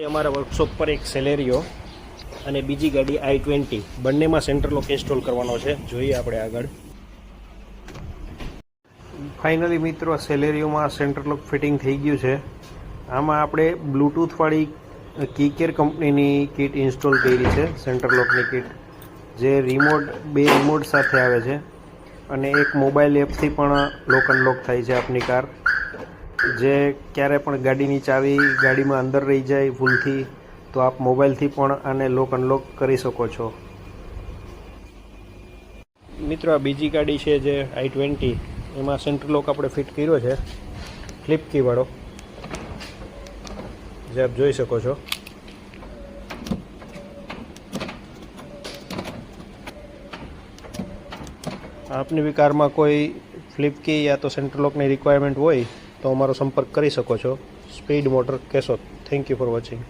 એ અમારા વર્કશોપ પર એક સેલેરિયો અને બીજી ગાડી i20 બંનેમાં સેન્ટર લોક ઇન્સ્ટોલ કરવાનો છે. જોઈએ આપણે આગળ. ફાઇનલી મિત્રો સેલેરિયોમાં સેન્ટર લોક ફિટિંગ થઈ ગયું છે. આમાં આપણે બ્લૂટૂથવાળી કીકેર કંપનીની કિટ ઇન્સ્ટોલ કરી છે. સેન્ટર લોકની કિટ જે બે રિમોટ સાથે આવે છે અને એક મોબાઈલ એપથી પણ લોક અનલોક થાય છે આપની કાર. જે ક્યારે પણ ગાડીની ચાવી ગાડીમાં અંદર રહી જાય ભૂલથી તો આપ મોબાઈલથી પણ આને લોક અનલોક કરી શકો છો. મિત્રો આ બીજી ગાડી છે જે i20, એમાં સેન્ટર લોક આપણે ફિટ કર્યો છે ફ્લિપ કી વાળો, જે આપ જોઈ શકો છો. આપની બી કારમાં કોઈ ફ્લિપ કી યા તો સેન્ટર લોકની રિક્વાયરમેન્ટ હોય તો અમારો સંપર્ક કરી શકો છો. Speed motor Keshod. Thank you for watching.